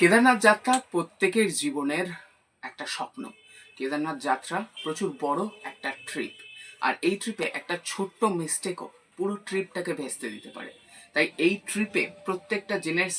কেদারনাথ যাত্রা প্রত্যেকের জীবনের একটা স্বপ্ন। কেদারনাথ যাত্রা প্রচুর বড় একটা ট্রিপ, আর এই ট্রিপে একটা ছোট্ট মিস্টেকও পুরো ট্রিপটাকে ভেস্তে দিতে পারে। তাই এই ট্রিপে প্রত্যেকটা জিনিস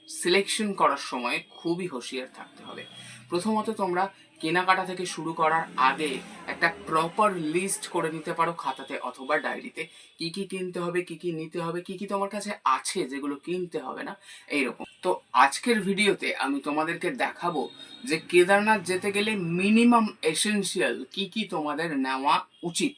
সিলেকশন করার সময় খুবই হুঁশিয়ার থাকতে হবে। প্রথমত তোমরা কেনাকাটা থেকে শুরু করার আগে একটা প্রপার লিস্ট করে নিতে পারো খাতাতে অথবা ডায়েরিতে, কি কি কিনতে হবে, কি কি নিতে হবে, কি কি তোমার কাছে আছে যেগুলো কিনতে হবে না, এইরকম। তো আজকের ভিডিওতে আমি তোমাদেরকে দেখাবো যে কেদারনাথ যেতে গেলে মিনিমাম এসেনশিয়াল কি কি তোমাদের নেওয়া উচিত,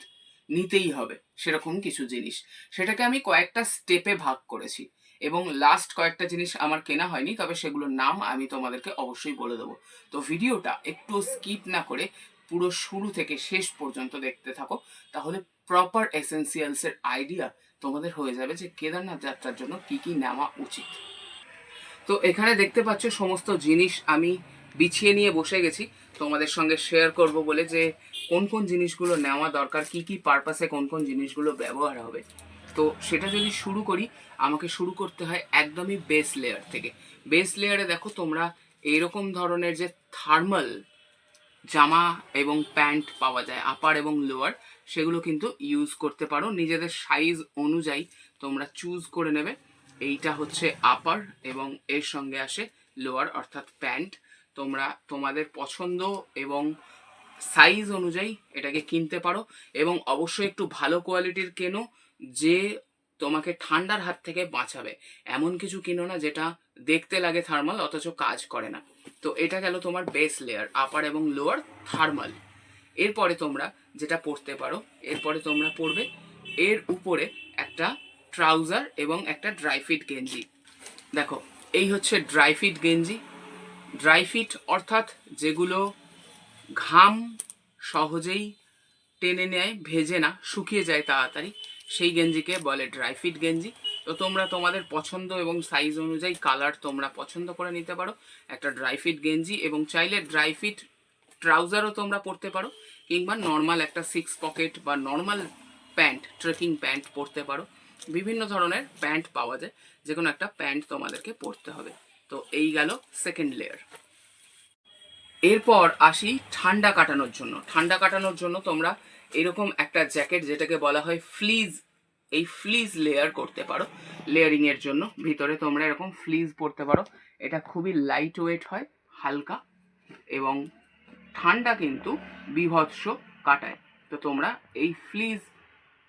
নিতেই হবে সেরকম কিছু জিনিস। সেটাকে আমি কয়েকটা স্টেপে ভাগ করেছি এবং লাস্ট কয়েকটা জিনিস আমার কেনা হয়নি, তবে সেগুলোর নাম আমি তোমাদেরকে অবশ্যই বলে দেবো। তো ভিডিওটা একটু স্কিপ না করে পুরো শুরু থেকে শেষ পর্যন্ত দেখতে থাকো, তাহলে প্রপার এসেনশিয়ালসের আইডিয়া তোমাদের হয়ে যাবে যে কেদারনাথ যাত্রার জন্য কি কি নেওয়া উচিত। তো এখানে দেখতে পাচ্ছ সমস্ত জিনিস আমি বিছিয়ে নিয়ে বসে গেছি তোমাদের সঙ্গে শেয়ার করব বলে, যে কোন কোন জিনিসগুলো নেওয়া দরকার, কি কি পারপাসে কোন কোন জিনিসগুলো ব্যবহার হবে। তো সেটা যদি শুরু করি, আমাকে শুরু করতে হয় একদমই বেস লেয়ার থেকে। বেস লেয়ারে দেখো তোমরা এইরকম ধরনের যে থার্মাল জামা এবং প্যান্ট পাওয়া যায়, আপার এবং লোয়ার, সেগুলো কিন্তু ইউজ করতে পারো নিজেদের সাইজ অনুযায়ী। তোমরা চুজ করে নেবে এইটা হচ্ছে আপার এবং এর সঙ্গে আসে লোয়ার অর্থাৎ প্যান্ট। তোমরা তোমাদের পছন্দ এবং সাইজ অনুযায়ী এটাকে কিনতে পারো, এবং অবশ্যই একটু ভালো কোয়ালিটির কেনো, যে তোমাকে ঠান্ডার হাত থেকে বাঁচাবে। এমন কিছু কিনো না যেটা দেখতে লাগে থার্মাল অথচ কাজ করে না। তো এটা গেল তোমার বেস লেয়ার, আপার এবং লোয়ার থার্মাল। এরপরে তোমরা যেটা পরতে পারো, এরপরে তোমরা পরবে এর উপরে একটা ট্রাউজার এবং একটা ড্রাই ফিট গেঞ্জি। দেখো এই হচ্ছে ড্রাই ফিট গেঞ্জি। ড্রাই ফিট অর্থাৎ যেগুলো ঘাম সহজেই টেনে নেয়, ভেজে না, শুকিয়ে যায় তাড়াতাড়ি, সেই গেঞ্জিকে বলে ড্রাই ফিট গেঞ্জি। তো তোমরা তোমাদের পছন্দ এবং সাইজ অনুযায়ী কালার তোমরা পছন্দ করে নিতে পারো একটা ড্রাই ফিট গেঞ্জি, এবং চাইলে ড্রাই ফিট ট্রাউজারও তোমরা পরতে পারো, কিংবা নর্মাল একটা 6 পকেট বা নর্মাল প্যান্ট, ট্রেকিং প্যান্ট পরতে পারো। বিভিন্ন ধরনের প্যান্ট পাওয়া যায়, যে কোনো একটা প্যান্ট তোমাদেরকে পরতে হবে। তো এই গেল সেকেন্ড লেয়ার। এরপর আসি ঠান্ডা কাটানোর জন্য। ঠান্ডা কাটানোর জন্য তোমরা এরকম একটা জ্যাকেট, যেটাকে বলা হয় ফ্লিজ, এই ফ্লিজ লেয়ার করতে পারো। লেয়ারিং এর জন্য ভিতরে তোমরা এরকম ফ্লিজ পরতে পারো। এটা খুবই লাইট ওয়েট হয়, হালকা, এবং ঠান্ডা কিন্তু বীভৎস কাটায়। তো তোমরা এই ফ্লিজ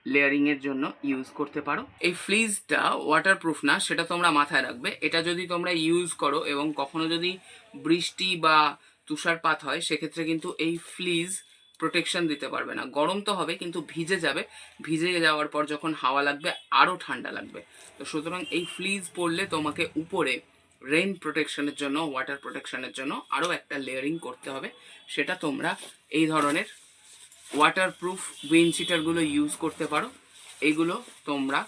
লেয়ারিং এর জন্য ইউজ করতে পারো। এই ফ্লিজটা ওয়াটারপ্রুফ না, সেটা তোমরা মাথায় রাখবে। এটা যদি তোমরা ইউজ করো এবং কখনো যদি বৃষ্টি বা তুষারপাত হয়, সেক্ষেত্রে কিন্তু এই ফ্লিজ প্রোটেকশন দিতে পারবে না। গরম তো হবে কিন্তু ভিজে যাবে, ভিজে যাওয়ার পর যখন হাওয়া লাগবে আরও ঠান্ডা লাগবে। তো সুতরাং এই ফ্লিজ পরলে তোমাকে উপরে রেইন প্রোটেকশনের জন্য, ওয়াটার প্রোটেকশনের জন্য আরও একটা লেয়ারিং করতে হবে। সেটা তোমরা এই ধরনের ওয়াটারপ্রুফ উইন্ড শিটারগুলো ইউজ করতে পারো। এইগুলো তোমরা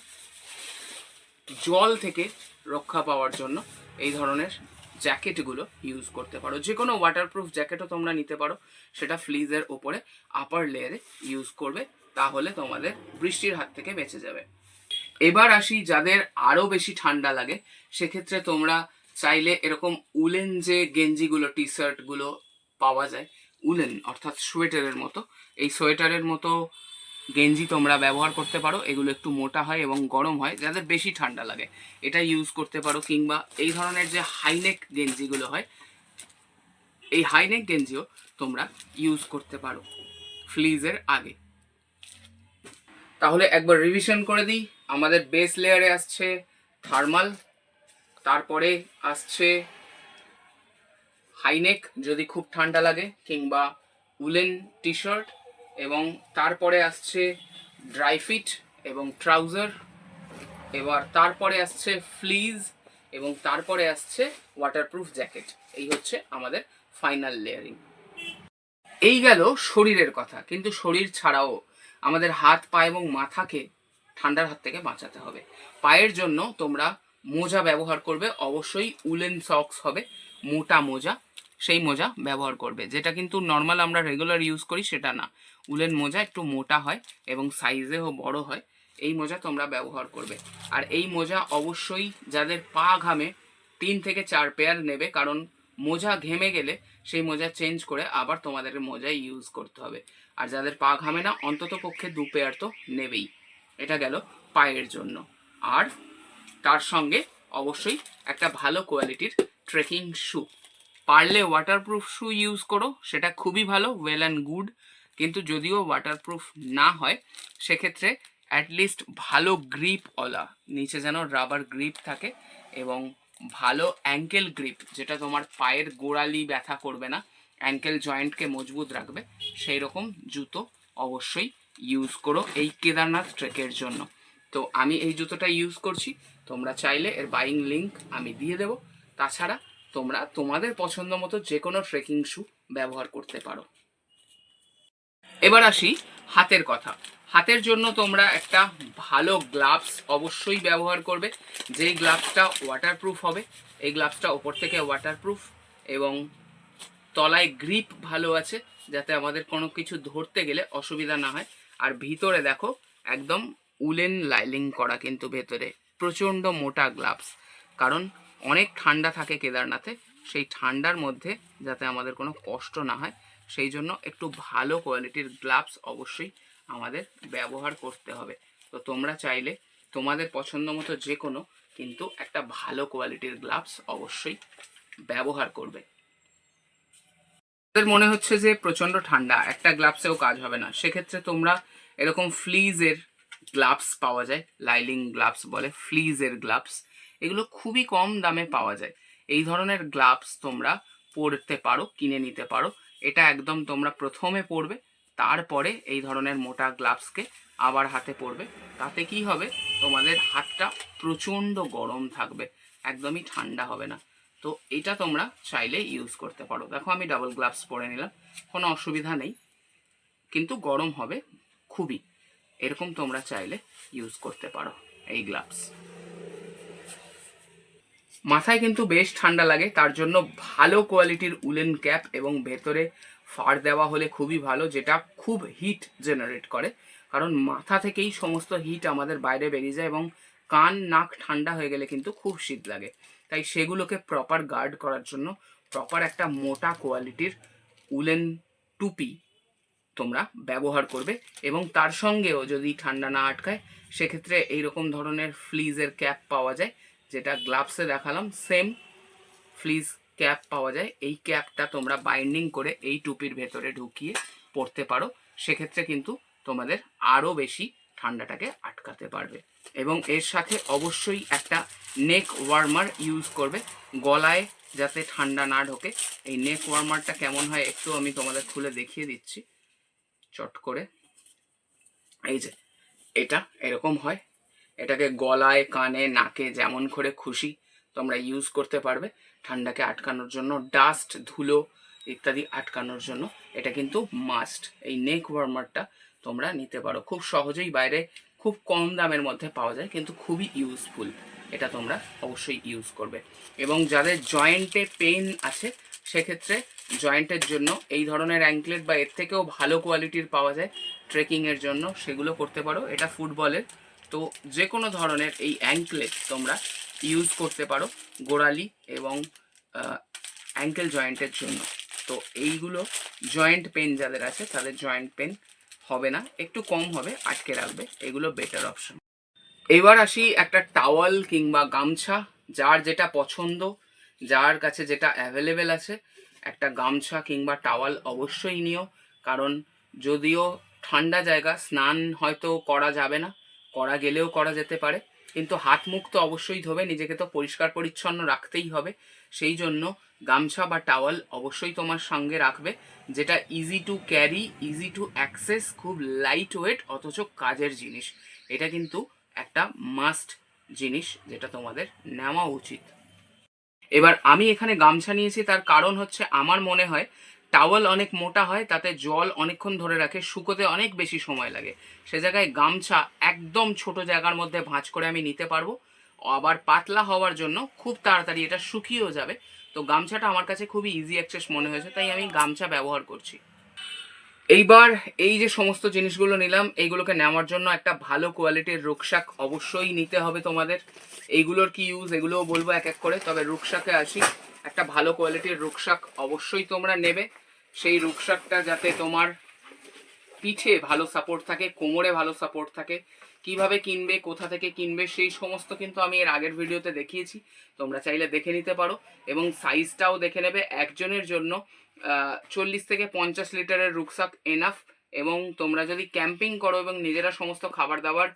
জল থেকে রক্ষা পাওয়ার জন্য এই ধরনের জ্যাকেটগুলো ইউজ করতে পারো। যে কোনো ওয়াটারপ্রুফ জ্যাকেটও তোমরা নিতে পারো, সেটা ফ্লিজের ওপরে আপার লেয়ারে ইউজ করবে, তাহলে তোমাদের বৃষ্টির হাত থেকে বেঁচে যাবে। এবার আসি যাদের আরও বেশি ঠান্ডা লাগে, সেক্ষেত্রে তোমরা চাইলে এরকম উলেন যে গেঞ্জিগুলো, টি শার্টগুলো পাওয়া যায়, উলেন অর্থাৎ সোয়েটারের মতো, এই সোয়েটারের মতো গেঞ্জি তোমরা ব্যবহার করতে পারো। এগুলো একটু মোটা হয় এবং গরম হয়, যাদের বেশি ঠান্ডা লাগে এটা ইউজ করতে পারো। কিংবা এই ধরনের যে হাইনেক গেঞ্জিগুলো হয়, এই হাইনেক গেঞ্জিও তোমরা ইউজ করতে পারো ফ্লিজের আগে। তাহলে একবার রিভিশন করে দিই। আমাদের বেস লেয়ারে আসছে থার্মাল, তারপরে আসছে হাইনেক যদি খুব ঠান্ডা লাগে, কিংবা উলেন টি শার্ট, এবং তারপরে আসছে ড্রাই ফিট এবং ট্রাউজার, এবার তারপরে আসছে ফ্লিজ, এবং তারপরে আসছে ওয়াটারপ্রুফ জ্যাকেট। এই হচ্ছে আমাদের ফাইনাল লেয়ারিং। এই গেল শরীরের কথা, কিন্তু শরীর ছাড়াও আমাদের হাত, পা এবং মাথাকে ঠান্ডার হাত থেকে বাঁচাতে হবে। পায়ের জন্য তোমরা মোজা ব্যবহার করবে, অবশ্যই উলেন সক্স হবে, মোটা মোজা, সেই মোজা ব্যবহার করবে। যেটা কিন্তু নর্মাল আমরা রেগুলার ইউজ করি সেটা না, উলেন মোজা একটু মোটা হয় এবং সাইজেও বড় হয়, এই মোজা তোমরা ব্যবহার করবে। আর এই মোজা অবশ্যই যাদের পা ঘামে 3 থেকে 4 পেয়ার নেবে, কারণ মোজা ঘেমে গেলে সেই মোজা চেঞ্জ করে আবার তোমাদের মোজাই ইউজ করতে হবে। আর যাদের পা ঘামে না অন্তত পক্ষে 2 পেয়ার তো নেবেই। এটা গেল পায়ের জন্য। আর তার সঙ্গে অবশ্যই একটা ভালো কোয়ালিটির ট্রেকিং শু, পারলে ওয়াটারপ্রুফ শু ইউজ করো, সেটা খুবই ভালো, ওয়েল অ্যান্ড গুড। কিন্তু যদিও ওয়াটারপ্রুফ না হয় সেক্ষেত্রে অ্যাটলিস্ট ভালো গ্রিপওয়ালা, নিচে যেন রাবার গ্রিপ থাকে এবং ভালো অ্যাঙ্কেল গ্রিপ, যেটা তোমার পায়ের গোড়ালি ব্যথা করবে না, অ্যাঙ্কেল জয়েন্টকে মজবুত রাখবে, সেই রকম জুতো অবশ্যই ইউজ করো এই কেদারনাথ ট্রেকের জন্য। তো আমি এই জুতোটা ইউজ করছি, তোমরা চাইলে এর বাইং লিঙ্ক আমি দিয়ে দেবো। তাছাড়া তোমরা তোমাদের পছন্দ মতো যে কোনো ট্রেকিং শু ব্যবহার করতে পারো। এবার আসি হাতের কথা। হাতের জন্য তোমরা একটা ভালো গ্লাভস অবশ্যই ব্যবহার করবে, যেই গ্লাভসটা ওয়াটারপ্রুফ হবে। এই গ্লাভসটা ওপর থেকে ওয়াটারপ্রুফ এবং তলায় গ্রিপ ভালো আছে, যাতে আমাদের কোনো কিছু ধরতে গেলে অসুবিধা না হয়। আর ভিতরে দেখো একদম উলেন লাইলিং করা, কিন্তু ভেতরে প্রচণ্ড মোটা গ্লাভস, কারণ অনেক ঠান্ডা থাকে কেদারনাথে, সেই ঠান্ডার মধ্যে যাতে আমাদের কোনো কষ্ট না হয় সেই জন্য একটু ভালো কোয়ালিটির গ্লাভস অবশ্যই আমাদের ব্যবহার করতে হবে। তো তোমরা চাইলে তোমাদের পছন্দ মতো যে কোনো কিন্তু একটা ভালো কোয়ালিটির গ্লাভস অবশ্যই ব্যবহার করবে। তাদের মনে হচ্ছে যে প্রচণ্ড ঠান্ডা, একটা গ্লাভসেও কাজ হবে না, সেক্ষেত্রে তোমরা এরকম ফ্লিজের গ্লাভস পাওয়া যায়, লাইলিং গ্লাভস বলে, ফ্লিজের গ্লাভস, এগুলো খুবই কম দামে পাওয়া যায়। এই ধরনের গ্লাভস তোমরা পরতে পারো, কিনে নিতে পারো। এটা একদম তোমরা প্রথমে পরবে, তারপরে এই ধরনের মোটা গ্লাভসকে আবার হাতে পরবে। তাতে কি হবে, তোমাদের হাতটা প্রচণ্ড গরম থাকবে, একদমই ঠান্ডা হবে না। তো এটা তোমরা চাইলে ইউজ করতে পারো। দেখো আমি ডাবল গ্লাভস পরে নিলাম, কোনো অসুবিধা নেই, কিন্তু গরম হবে খুবই। এরকম তোমরা চাইলে ইউজ করতে পারো এই গ্লাভস। মাথায় কিন্তু বেশ ঠান্ডা লাগে, তার জন্য ভালো কোয়ালিটির উলেন ক্যাপ এবং ভেতরে ফার দেওয়া হলে খুবই ভালো, যেটা খুব হিট জেনারেট করে, কারণ মাথা থেকেই সমস্ত হিট আমাদের বাইরে বেরিয়ে যায় এবং কান নাক ঠান্ডা হয়ে গেলে কিন্তু খুব শীত লাগে। তাই সেগুলোকে প্রপার গার্ড করার জন্য প্রপার একটা মোটা কোয়ালিটির উলেন টুপি তোমরা ব্যবহার করবে। এবং তার সঙ্গেও যদি ঠান্ডা না আটকায় সেক্ষেত্রে এইরকম ধরনের ফ্লিজের ক্যাপ পাওয়া যায়, যেটা গ্লাভসে দেখালাম, সেম ফ্লিজ ক্যাপ পাওয়া যায়। এই ক্যাপটা তোমরা বাইন্ডিং করে এই টুপির ভেতরে ঢুকিয়ে পরতে পারো, সেক্ষেত্রে কিন্তু তোমাদের আরও বেশি ঠান্ডাটাকে আটকাতে পারবে। এবং এর সাথে অবশ্যই একটা নেক ওয়ার্মার ইউজ করবে, গলায় যাতে ঠান্ডা না ঢোকে। এই নেক ওয়ার্মারটা কেমন হয় একটু আমি তোমাদের খুলে দেখিয়ে দিচ্ছি চট করে। এই যে এটা এরকম হয়, এটাকে গলায় কানে নাকে যেমন করে খুশি তোমরা ইউজ করতে পারবে ঠান্ডাকে আটকানোর জন্য, ডাস্ট ধুলো ইত্যাদি আটকানোর জন্য। এটা কিন্তু মাস্ট, এই নেক ওয়ার্মারটা তোমরা নিতে পারো, খুব সহজেই বাইরে খুব কম দামের মধ্যে পাওয়া যায়, কিন্তু খুবই ইউজফুল, এটা তোমরা অবশ্যই ইউজ করবে। এবং যাদের জয়েন্টে পেন আছে সেক্ষেত্রে জয়েন্টের জন্য এই ধরনের অ্যাঙ্কলেট বা এর থেকেও ভালো কোয়ালিটির পাওয়া যায় ট্রেকিংয়ের জন্য, সেগুলো করতে পারো। এটা ফুটবলের, তো যে কোনো ধরনের এই অ্যাঙ্কলেট তোমরা ইউজ করতে পারো গোড়ালি এবং অ্যাঙ্কেল জয়েন্টের জন্য। তো এইগুলো জয়েন্ট পেন যাদের আছে তাদের জয়েন্ট পেন হবে না, একটু কম হবে, আটকে রাখবে, এগুলো বেটার অপশন। এবার আসি একটা টাওয়াল কিংবা গামছা, যার যেটা পছন্দ, যার কাছে যেটা অ্যাভেলেবেল আছে, একটা গামছা কিংবা টাওয়াল অবশ্যই নিও। কারণ যদিও ঠান্ডা জায়গা, স্নান হয়তো করা যাবে না, করা গেলেও করা যেতে পারে, কিন্তু হাত মুখ তো অবশ্যই ধোবে, নিজেকে তো পরিষ্কার পরিচ্ছন্ন রাখতেই হবে। সেই জন্য গামছা বা টাওয়াল অবশ্যই তোমার সঙ্গে রাখবে, যেটা easy to carry, easy to access, খুব লাইট ওয়েট অথচ কাজের জিনিস। এটা কিন্তু একটা মাস্ট জিনিস যেটা তোমাদের নেওয়া উচিত। এবার আমি এখানে গামছা নিয়েছি, তার কারণ হচ্ছে আমার মনে হয় টাওয়াল অনেক মোটা হয়, তাতে জল অনেকক্ষণ ধরে রাখে, শুকোতে অনেক বেশি সময় লাগে। সে জায়গায় গামছা একদম ছোট জায়গার মধ্যে ভাঁজ করে আমি নিতে পারবো, আবার পাতলা হওয়ার জন্য খুব তাড়াতাড়ি এটা শুকিয়েও যাবে। তো গামছাটা আমার কাছে খুবই ইজি অ্যাক্সেস মনে হয়েছে, তাই আমি গামছা ব্যবহার করছি। এইবার এই যে সমস্ত জিনিসগুলো নিলাম, এইগুলোকে নেওয়ার জন্য একটা ভালো কোয়ালিটির রুকসাক অবশ্যই নিতে হবে তোমাদের। এইগুলোর কি ইউজ এগুলোও বলবো এক এক করে, তবে রুকসাকে আসি। একটা ভালো কোয়ালিটির রুকসাক অবশ্যই তোমরা নেবে। সেই রুকসাকটা যাতে তোমার পিঠে ভালো সাপোর্ট থাকে, কোমরে ভালো সাপোর্ট থাকে। কিভাবে কিনবে, কোথা থেকে কিনবে, সেই সমস্ত কিন্তু আমি এর আগের ভিডিওতে দেখিয়েছি, তোমরা চাইলে দেখে নিতে পারো। এবং সাইজটাও দেখে নেবে। একজনের জন্য 40 থেকে 50 লিটারের রুকসাক এনাফ। এবং তোমরা যদি ক্যাম্পিং করো এবং নিজেরা সমস্ত খাবার দাবার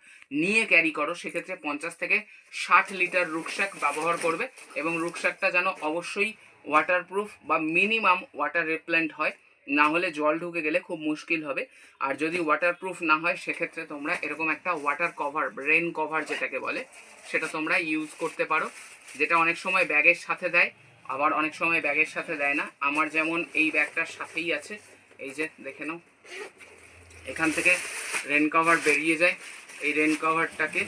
নিয়ে ক্যারি করো, সেক্ষেত্রে 50 থেকে 60 লিটার রুকসাক ব্যবহার করবে। এবং রুকসাকটা যেন অবশ্যই ওয়াটারপ্রুফ বা মিনিমাম ওয়াটার রিপ্লেন্ট হয়, না হলে জল ঢুকে গেলে খুব মুশকিল হবে। আর যদি ওয়াটারপ্রুফ না হয়, সেক্ষেত্রে তোমরা এরকম একটা ওয়াটার কভার, রেন কভার যেটাকে বলে, সেটা তোমরা ইউজ করতে পারো, যেটা অনেক সময় ব্যাগের সাথে দেয়, আবার অনেক সময় ব্যাগের সাথে দেয় না। আমার যেমন এই ব্যাগটার সাথেই আছে, এই যে দেখে নাও, এখান থেকে রেন কভার বেরিয়ে যায়। এই রেন কভারটাকে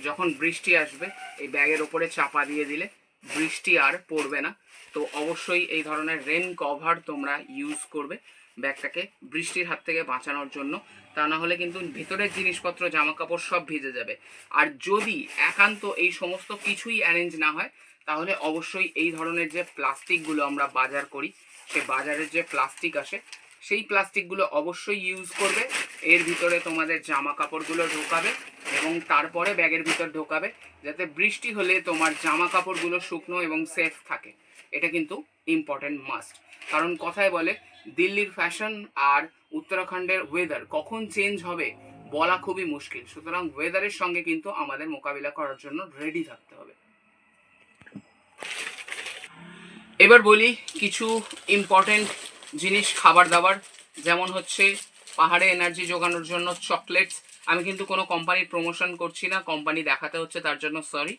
যখন বৃষ্টি আসবে, এই ব্যাগের ওপরে চাপা দিয়ে দিলে বৃষ্টি আর পড়বে না। তো অবশ্যই এই ধরনের রেন কভার তোমরা ইউজ করবে ব্যাগটাকে বৃষ্টির হাত থেকে বাঁচানোর জন্য। তা না হলে কিন্তু ভেতরের জিনিসপত্র, জামা কাপড় সব ভিজে যাবে। আর যদি একান্ত এই সমস্ত কিছুই অ্যারেঞ্জ না হয়, তাহলে অবশ্যই এই ধরনের যে প্লাস্টিকগুলো আমরা বাজার করি, সে বাজারের যে প্লাস্টিক আসে, সেই প্লাস্টিকগুলো অবশ্যই ইউজ করবে। এর ভিতরে তোমাদের জামা কাপড়গুলো ঢোকাবে এবং তারপরে ব্যাগের ভিতর ঢোকাবে, যাতে বৃষ্টি হলে তোমার জামা কাপড়গুলো শুকনো এবং সেফ থাকে। এটা কিন্তু ইম্পর্টেন্ট মাস্ট। কারণ কথায় বলে, দিল্লির ফ্যাশন আর উত্তরাখণ্ডের ওয়েদার কখন চেঞ্জ হবে বলা খুবই মুশকিল। সুতরাং ওয়েদারের সঙ্গে কিন্তু আমাদের মোকাবিলা করার জন্য রেডি থাকতে হবে। এবার বলি কিছু ইম্পর্টেন্ট জিনিস, খাবার দাবার, যেমন হচ্ছে পাহাড়ে এনার্জি জোগানোর জন্য চকলেটস। আমি কিন্তু কোনো কোম্পানির প্রমোশন করছি না, কোম্পানি দেখাতে হচ্ছে তার জন্য সরি।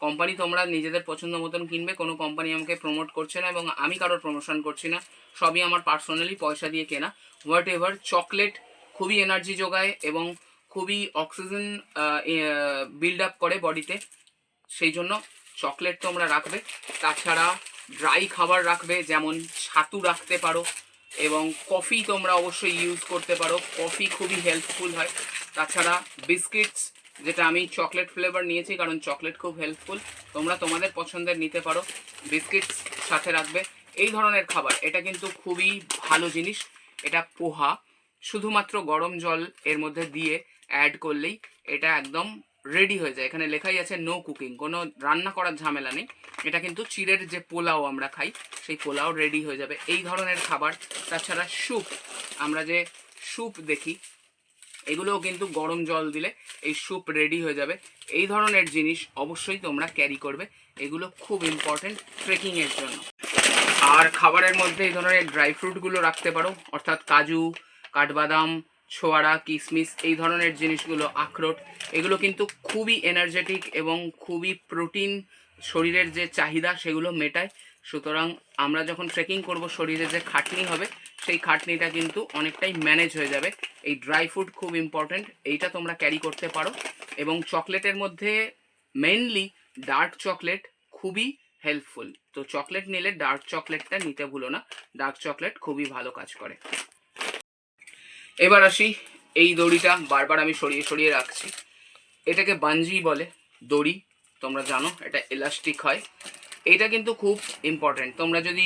কোম্পানি তোমরা নিজেদের পছন্দ মতন কিনবে, কোনো কোম্পানি আমাকে প্রমোট করছে না এবং আমি কারোর প্রমোশন করছি না, সবই আমার পার্সোনালি পয়সা দিয়ে কেনা। হোয়াট এভার, চকলেট খুবই এনার্জি যোগায় এবং খুবই অক্সিজেন বিল্ড আপ করে বডিতে, সেই জন্য চকলেট তোমরা রাখবে। তাছাড়া ড্রাই খাবার রাখবে, যেমন ছাতু রাখতে পারো এবং কফি তোমরা অবশ্যই ইউজ করতে পারো, কফি খুবই হেল্পফুল হয়। তাছাড়া বিস্কিটস, যেটা আমি চকলেট ফ্লেভার নিয়েছি কারণ চকলেট খুব হেল্পফুল, তোমরা তোমাদের পছন্দের নিতে পারো, বিস্কিটস সাথে রাখবে। এই ধরনের খাবার, এটা কিন্তু খুবই ভালো জিনিস। এটা পোহা, শুধুমাত্র গরম জল এর মধ্যে দিয়ে অ্যাড করলেই এটা একদম রেডি হয়ে যায়। এখানে লেখাই আছে নো কুকিং, কোনো রান্না করার ঝামেলা নেই। এটা কিন্তু চিড়ের যে পোলাও আমরা খাই, সেই পোলাও রেডি হয়ে যাবে এই ধরনের খাবার। তাছাড়া স্যুপ, আমরা যে স্যুপ দেখি, এগুলোও কিন্তু গরম জল দিলে এই স্যুপ রেডি হয়ে যাবে। এই ধরনের জিনিস অবশ্যই তোমরা ক্যারি করবে, এগুলো খুব ইম্পর্টেন্ট ট্রেকিংয়ের জন্য। আর খাবারের মধ্যে এই ধরনের ড্রাই ফ্রুটগুলো রাখতে পারো, অর্থাৎ কাজু, কাঠবাদাম, ছোয়ারা, কিশমিশ, এই ধরনের জিনিসগুলো, আখরোট, এগুলো কিন্তু খুবই এনার্জেটিক এবং খুবই প্রোটিন, শরীরের যে চাহিদা সেগুলো মেটায়। সুতরাং আমরা যখন ট্রেকিং করব, শরীরে যে খাটনি হবে, সেই খাটনিটা কিন্তু অনেকটাই ম্যানেজ হয়ে যাবে। এই ড্রাই ফ্রুট খুব ইম্পর্ট্যান্ট, এইটা তোমরা ক্যারি করতে পারো। এবং চকলেটের মধ্যে মেনলি ডার্ক চকলেট খুবই হেল্পফুল। তো চকলেট নিলে ডার্ক চকলেটটা নিতে ভুলো না, ডার্ক চকলেট খুবই ভালো কাজ করে। এবার আসি, এই দড়িটা বারবার আমি সরিয়ে সরিয়ে রাখছি, এটাকে বাঞ্জি বলে দড়ি, তোমরা জানো এটা এলাস্টিক হয়। এটা কিন্তু খুব ইম্পর্ট্যান্ট। তোমরা যদি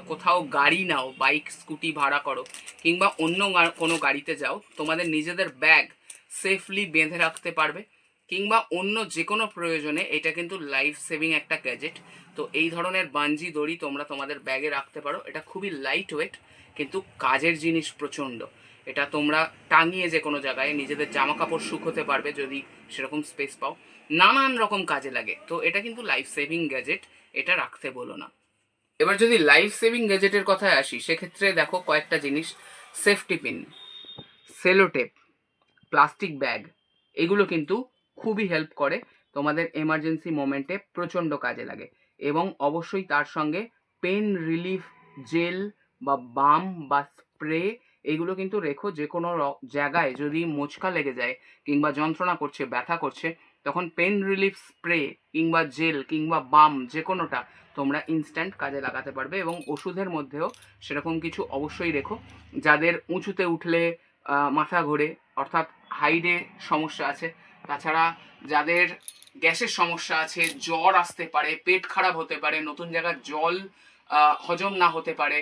কোথাও গাড়ি নাও, বাইক স্কুটি ভাড়া করো কিংবা অন্য কোনো গাড়িতে যাও, তোমাদের নিজেদের ব্যাগ সেফলি বেঁধে রাখতে পারবে, কিংবা অন্য যে কোনো প্রয়োজনে এটা কিন্তু লাইফ সেভিং একটা গ্যাজেট। তো এই ধরনের বাঞ্জি দড়ি তোমরা তোমাদের ব্যাগে রাখতে পারো। এটা খুবই লাইট ওয়েট কিন্তু কাজের জিনিস প্রচণ্ড। এটা তোমরা টাঙিয়ে যে কোনো জায়গায় নিজেদের জামা কাপড় শুকোতে পারবে যদি সেরকম স্পেস পাও, নানান রকম কাজে লাগে। তো এটা কিন্তু লাইফ সেভিং গ্যাজেট, এটা রাখতে বলো না। এবার যদি লাইফ সেভিং গ্যাজেটের কথায় আসি, সেক্ষেত্রে দেখো কয়েকটা জিনিস, safety pin, Sellotape, plastic bag, এগুলো কিন্তু খুবই হেল্প করে, তোমাদের এমার্জেন্সি মোমেন্টে প্রচণ্ড কাজে লাগে। এবং অবশ্যই তার সঙ্গে পেন রিলিফ জেল বা বাম বা স্প্রে, এগুলো কিন্তু রেখো। যে কোনো জায়গায় যদি মোচকা লেগে যায় কিংবা যন্ত্রণা করছে, ব্যথা করছে, তখন পেন রিলিফ স্প্রে কিংবা জেল কিংবা বাম যে কোনোটা তোমরা ইনস্ট্যান্ট কাজে লাগাতে পারবে। এবং ওষুধের মধ্যেও সেরকম কিছু অবশ্যই রেখো। যাদের উঁচুতে উঠলে মাথা ঘোরে, অর্থাৎ হাইটে সমস্যা আছে, তাছাড়া যাদের গ্যাসের সমস্যা আছে, জ্বর আসতে পারে, পেট খারাপ হতে পারে, নতুন জায়গার জল হজম না হতে পারে,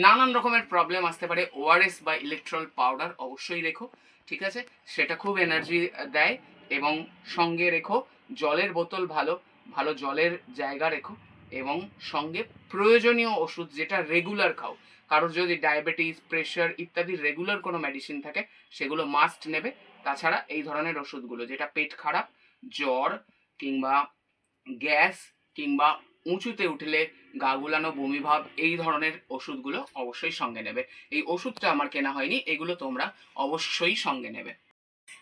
নানান রকমের প্রবলেম আসতে পারে, ওআরএস বা ইলেকট্রল পাউডার অবশ্যই রেখো, ঠিক আছে? সেটা খুব এনার্জি দেয়। এবং সঙ্গে রেখো জলের বোতল, ভালো ভালো জলের জায়গা রেখো। এবং সঙ্গে প্রয়োজনীয় ওষুধ যেটা রেগুলার খাও। কারোর যদি ডায়াবেটিস, প্রেশার ইত্যাদি রেগুলার কোনো মেডিসিন থাকে সেগুলো মাস্ট নেবে। তাছাড়া এই ধরনের ওষুধগুলো যেটা পেট খারাপ, জ্বর কিংবা গ্যাস কিংবা উঁচুতে উঠলে গা গুলানো, বমি ভাব, এই ধরনের ওষুধগুলো অবশ্যই সঙ্গে নেবে। এই ওষুধটা আমার কেনা হয়নি, এগুলো তোমরা অবশ্যই সঙ্গে নেবে।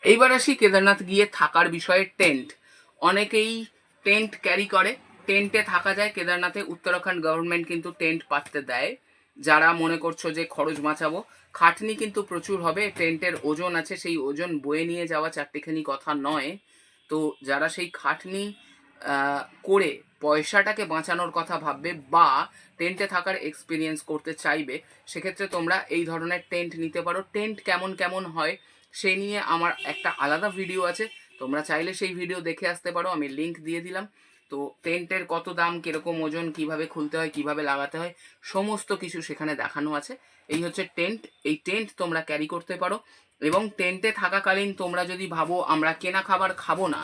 এইবার আসি কেদারনাথ গিয়ে থাকার বিষয়ে। টেন্ট, অনেকেই টেন্ট ক্যারি করে, টেন্টে থাকা যায় কেদারনাথে। উত্তরাখণ্ড গভর্নমেন্ট কিন্তু টেন্ট পাততে দেয়। যারা মনে করছো যে খরচ বাঁচাবো, খাটনি কিন্তু প্রচুর হবে, টেন্টের ওজন আছে, সেই ওজন বয়ে নিয়ে যাওয়া চারটিখানি কথা নয়। তো যারা সেই খাটনি করে পয়সাটাকে বাঁচানোর কথা ভাববে বা টেন্টে থাকার এক্সপিরিয়েন্স করতে চাইবে, সেক্ষেত্রে তোমরা এই ধরনের টেন্ট নিতে পারো। টেন্ট কেমন কেমন হয় সেই নিয়ে আমার একটা আলাদা ভিডিও আছে, তোমরা চাইলে সেই ভিডিও দেখে আসতে পারো, আমি লিংক দিয়ে দিলাম। তো টেন্টের কত দাম, কীরকম ওজন, কিভাবে খুলতে হয়, কিভাবে লাগাতে হয়, সমস্ত কিছু সেখানে দেখানো আছে। এই হচ্ছে টেন্ট। এই টেন্ট তোমরা ক্যারি করতে পারো। এবং টেন্টে থাকাকালীন তোমরা যদি ভাবো আমরা কেনা খাবার খাবো না,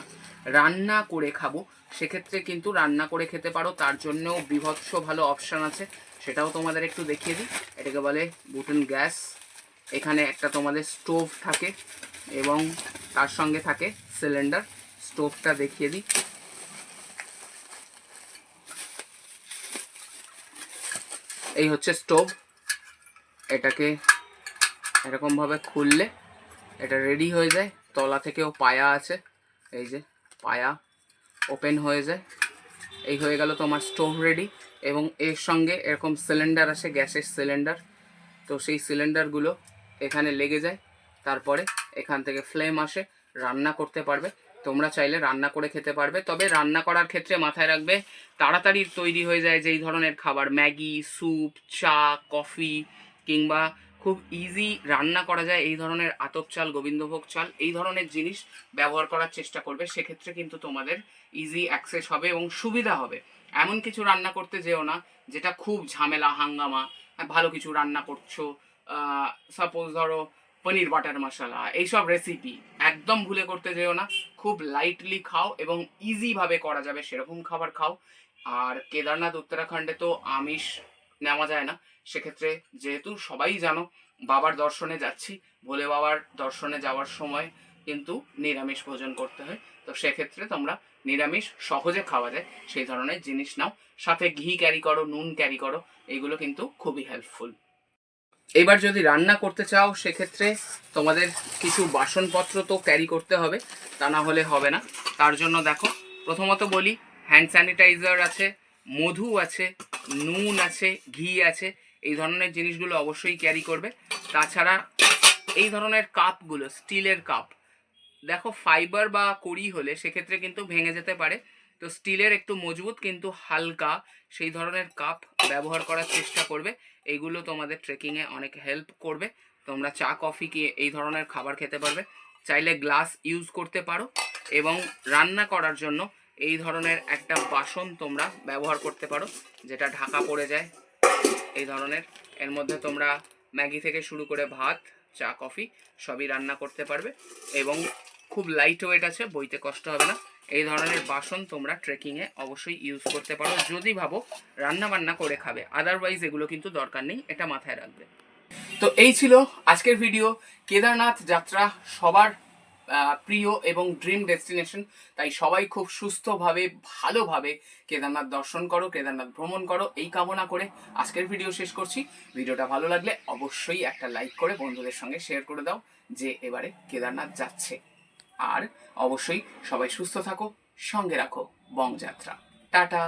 রান্না করে খাবো, সেক্ষেত্রে কিন্তু রান্না করে খেতে পারো। তার জন্যও বিভৎস ভালো অপশান আছে, সেটাও তোমাদের একটু দেখিয়ে দিই। এটাকে বলে বুটেন গ্যাস। এখানে একটা তোমাদের স্টোভ থাকে এবং তার সঙ্গে থাকে সিলিন্ডার। স্টোভটা দেখিয়ে দিই। এই হচ্ছে স্টোভ। এটাকে এরকমভাবে খুললে এটা রেডি হয়ে যায়। তলা থেকেও পায়া আছে, এই যে পায়া ওপেন হয়ে যায়। এই হয়ে গেল তোমার স্টোভ রেডি। এবং এর সঙ্গে এরকম সিলিন্ডার আসে, গ্যাসের সিলিন্ডার। তো সেই সিলিন্ডারগুলো এখানে লেগে যায়, তারপরে এখান থেকে ফ্লেম আসে, রান্না করতে পারবে। তোমরা চাইলে রান্না করে খেতে পারবে, তবে রান্না করার ক্ষেত্রে মাথায় রাখবে তাড়াতাড়ি তৈরি হয়ে যায় যেই ধরনের খাবার, ম্যাগি, স্যুপ, চা, কফি, কিংবা খুব ইজি রান্না করা যায় এই ধরনের আতপ চাল, গোবিন্দভোগ চাল, এই ধরনের জিনিস ব্যবহার করার চেষ্টা করবে। সেক্ষেত্রে কিন্তু তোমাদের ইজি অ্যাক্সেস হবে এবং সুবিধা হবে। এমন কিছু রান্না করতে যেও না যেটা খুব ঝামেলা, হাঙ্গামা। ভালো কিছু রান্না করছো, সাপোজ ধরো পনির বাটার মশলা, এইসব রেসিপি একদম ভুলে করতে যেও না। খুব লাইটলি খাও এবং ইজিভাবে করা যাবে সেরকম খাবার খাও। আর কেদারনাথ, উত্তরাখণ্ডে তো আমিষ নেওয়া যায় না। সেক্ষেত্রে যেহেতু সবাই জানো বাবার দর্শনে যাচ্ছি, ভোলে বাবার দর্শনে যাওয়ার সময় কিন্তু নিরামিষ ভোজন করতে হয়। তো সেক্ষেত্রে তোমরা নিরামিষ সহজে খাওয়া যায় সেই ধরনের জিনিস নাও। সাথে ঘি ক্যারি করো, নুন ক্যারি করো, এইগুলো কিন্তু খুবই হেল্পফুল। এবার যদি রান্না করতে চাও সেক্ষেত্রে তোমাদের কিছু বাসনপত্র তো ক্যারি করতে হবে, তা না হলে হবে না। তার জন্য দেখো, প্রথমত বলি হ্যান্ড স্যানিটাইজার আছে, মধু আছে, নুন আছে, ঘি আছে, এই ধরনের জিনিসগুলো অবশ্যই ক্যারি করবে। তাছাড়া এই ধরনের কাপগুলো, স্টিলের কাপ, দেখো ফাইবার বা কড়ি হলে সেক্ষেত্রে কিন্তু ভেঙে যেতে পারে। তো স্টিলের একটু মজবুত কিন্তু হালকা সেই ধরনের কাপ ব্যবহার করার চেষ্টা করবে। এইগুলো তোমাদের ট্রেকিংয়ে অনেক হেল্প করবে। তোমরা চা, কফি কি এই ধরনের খাবার খেতে পারবে। চাইলে গ্লাস ইউজ করতে পারো। এবং রান্না করার জন্য এই ধরনের একটা বাসন তোমরা ব্যবহার করতে পারো যেটা ঢাকা পড়ে যায় এই ধরনের। এর মধ্যে তোমরা ম্যাগি থেকে শুরু করে ভাত, চা, কফি সবই রান্না করতে পারবে এবং খুব লাইট ওয়েট আছে, বইতে কষ্ট হবে না। এই ধরনের বাসন তোমরা ট্রেকিংয়ে অবশ্যই ইউজ করতে পারো যদি ভাবো রান্না বান্না করে খাবে। আদারওয়াইজ এগুলো কিন্তু দরকার নেই, এটা মাথায় রাখবে। তো এই ছিল আজকের ভিডিও। কেদারনাথ যাত্রা সবার প্রিয় এবং ড্রিম ডেস্টিনেশন, তাই সবাই খুব সুস্থভাবে, ভালোভাবে কেদারনাথ দর্শন করো, কেদারনাথ ভ্রমণ করো, এই কামনা করে আজকের ভিডিও শেষ করছি। ভিডিওটা ভালো লাগলে অবশ্যই একটা লাইক করে বন্ধুদের সঙ্গে শেয়ার করে দাও যে এবারে কেদারনাথ যাচ্ছে। আর অবশ্যই সবাই সুস্থ থাকো, সঙ্গে রাখো বং যাত্রা। টাটা।